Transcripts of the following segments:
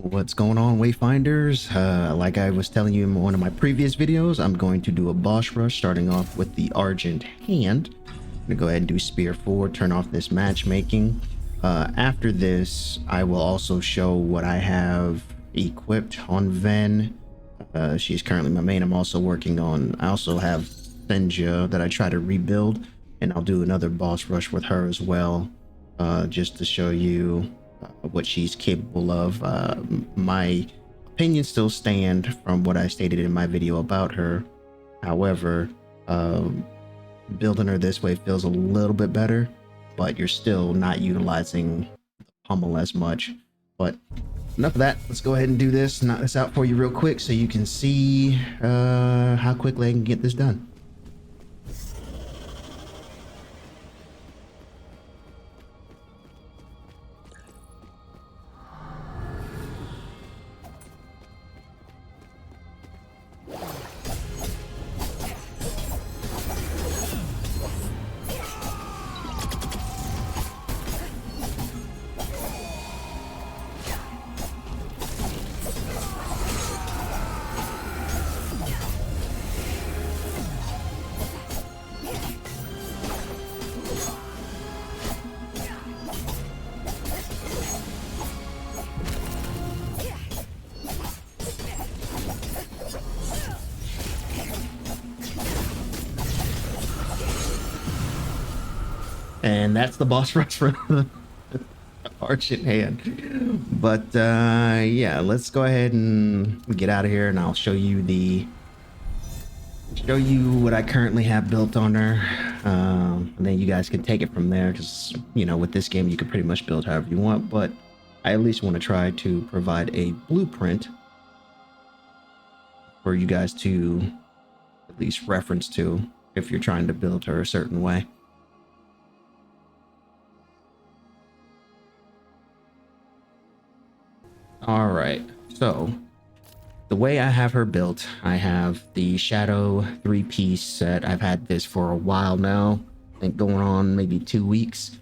What's going on, Wayfinders? Like I was telling you in one of my previous videos, I'm going to do a boss rush starting off with the Argent Hand. I'm gonna go ahead and do Spear 4, turn off this matchmaking. After this, I will also show what I have equipped on Ven. She's currently my main. I also have Senja that I try to rebuild, and I'll do another boss rush with her as well, just to show you what she's capable of. My opinions still stand from what I stated in my video about her. However, building her this way feels a little bit better, but you're still not utilizing the pummel as much. But enough of that. Let's go ahead and do this, knock this out for you real quick so you can see how quickly I can get this done. And that's the boss rush for the Argent Hand. But yeah, let's go ahead and get out of here, and I'll show you what I currently have built on her. And then you guys can take it from there, because you know, with this game you can pretty much build however you want, but I at least want to try to provide a blueprint for you guys to at least reference to if you're trying to build her a certain way. All right, so the way I have her built, I have the Shadow 3-piece set. I've had this for a while now, I think going on maybe 2 weeks.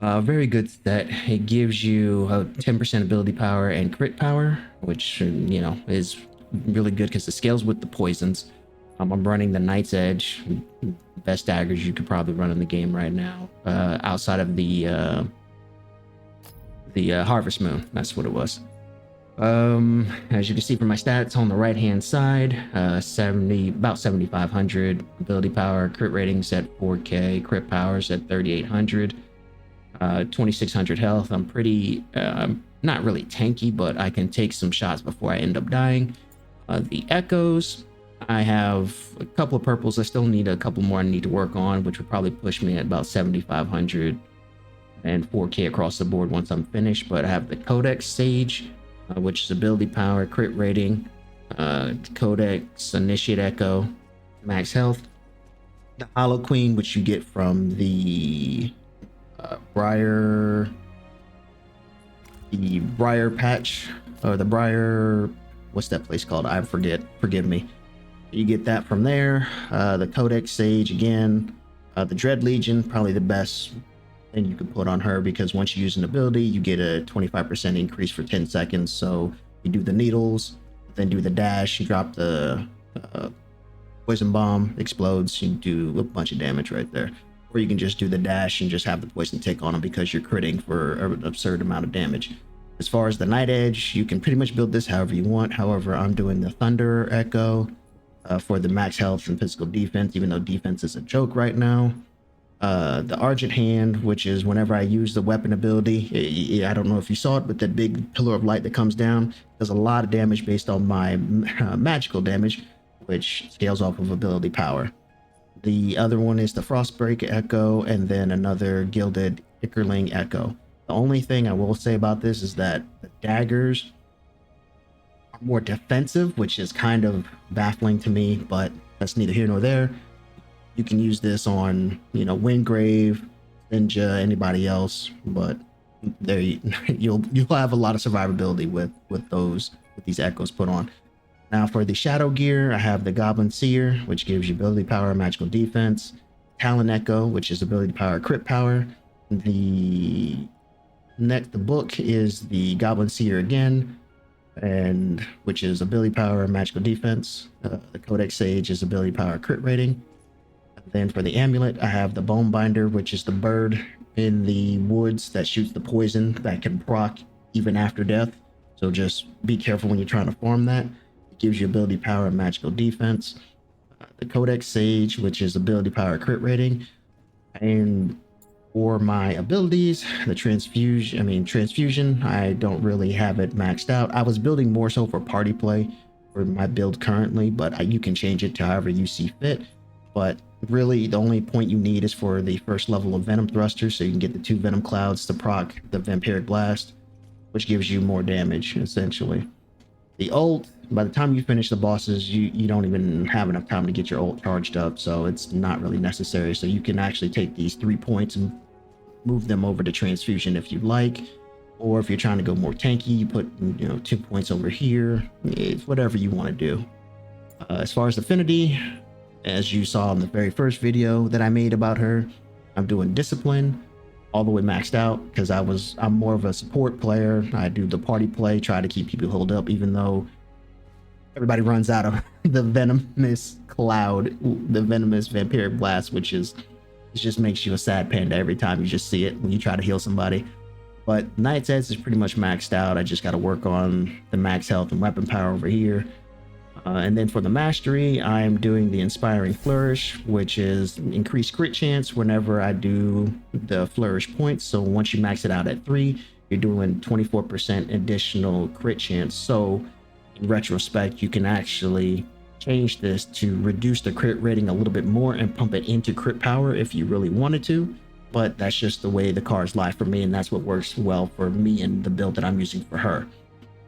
Very good set. It gives you a 10% ability power and crit power, which, you know, is really good because it scales with the poisons. I'm running the Knight's Edge, best daggers you could probably run in the game right now, outside of the Harvest Moon. That's what it was. As you can see from my stats on the right hand side, about 7,500 ability power, crit ratings at 4k, crit powers at 3,800, 2,600 health. I'm pretty not really tanky, but I can take some shots before I end up dying. The echoes, I have a couple of purples. I still need a couple more I need to work on, which would probably push me at about 7,500 and 4k across the board once I'm finished. But I have the Codex Sage, which is ability power, crit rating, Codex, Initiate Echo, max health. The Hollow Queen, which you get from the Briar Patch, or the Briar, what's that place called? I forgive me. You get that from there. The Codex Sage again. The Dread Legion, probably the best thing you could put on her, because once you use an ability, you get a 25% increase for 10 seconds. So you do the needles, then do the dash, you drop the poison bomb, explodes, you do a bunch of damage right there. Or you can just do the dash and just have the poison tick on them because you're critting for an absurd amount of damage. As far as the Night Edge, you can pretty much build this however you want. However, I'm doing the Thunder Echo for the max health and physical defense, even though defense is a joke right now. The Argent Hand, which is whenever I use the weapon ability, I don't know if you saw it, but that big pillar of light that comes down does a lot of damage based on my magical damage, which scales off of ability power. The other one is the Frostbreak Echo, and then another Gilded Ickerling Echo. The only thing I will say about this is that the daggers are more defensive, which is kind of baffling to me, but that's neither here nor there. You can use this on, you know, Wingrave, Ninja, anybody else, but there you'll have a lot of survivability with these echoes put on. Now for the shadow gear, I have the Goblin Seer, which gives you ability power, magical defense, Talon Echo, which is ability power, crit power, the Next, the book is the Goblin Seer again, and which is ability power and magical defense. The Codex Sage is ability power crit rating. Then for the amulet, I have the Bone Binder, which is the bird in the woods that shoots the poison that can proc even after death. So just be careful when you're trying to farm that. It gives you ability power and magical defense. The Codex Sage, which is ability power crit rating. And for my abilities, the transfusion, I don't really have it maxed out. I was building more so for party play for my build currently, but you can change it to however you see fit. But really, the only point you need is for the first level of Venom Thruster, so you can get the 2 Venom Clouds to proc the Vampiric Blast, which gives you more damage, essentially. The ult, by the time you finish the bosses, you don't even have enough time to get your ult charged up, so it's not really necessary. So you can actually take these 3 points and move them over to transfusion if you'd like, or if you're trying to go more tanky, you put 2 points over here. It's whatever you want to do. As far as affinity, as you saw in the very first video that I made about her, I'm doing discipline all the way maxed out because I'm more of a support player. I do the party play, try to keep people held up, even though everybody runs out of the Venomous Cloud, the Venomous Vampiric Blast, which is, it just makes you a sad panda every time you just see it when you try to heal somebody. But Knight's Edge is pretty much maxed out. I just got to work on the max health and weapon power over here. And then for the mastery, I'm doing the Inspiring Flourish, which is increased crit chance whenever I do the flourish points. So once you max it out at 3, you're doing 24% additional crit chance. So in retrospect, you can actually change this to reduce the crit rating a little bit more and pump it into crit power if you really wanted to. But that's just the way the cards lie for me, and that's what works well for me and the build that I'm using for her.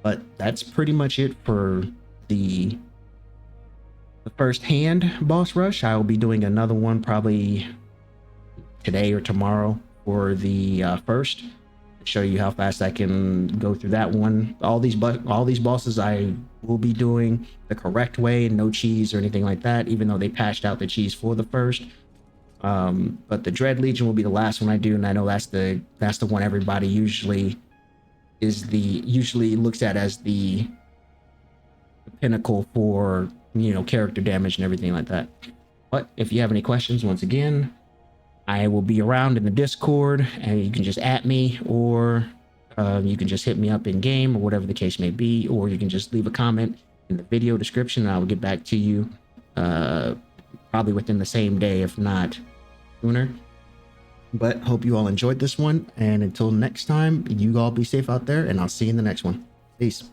But that's pretty much it for the first hand boss rush. I will be doing another one probably today or tomorrow for the first, to show you how fast I can go through that one. All these bosses I will be doing the correct way, no cheese or anything like that, even though they patched out the cheese for the first. But the Dread Legion will be the last one I do, and I know that's the one everybody usually looks at as the pinnacle for character damage and everything like that. But if you have any questions, once again, I will be around in the Discord, and you can just at me, or you can just hit me up in game, or whatever the case may be, or you can just leave a comment in the video description and I will get back to you probably within the same day, if not sooner. But hope you all enjoyed this one, and until next time, you all be safe out there, and I'll see you in the next one. Peace.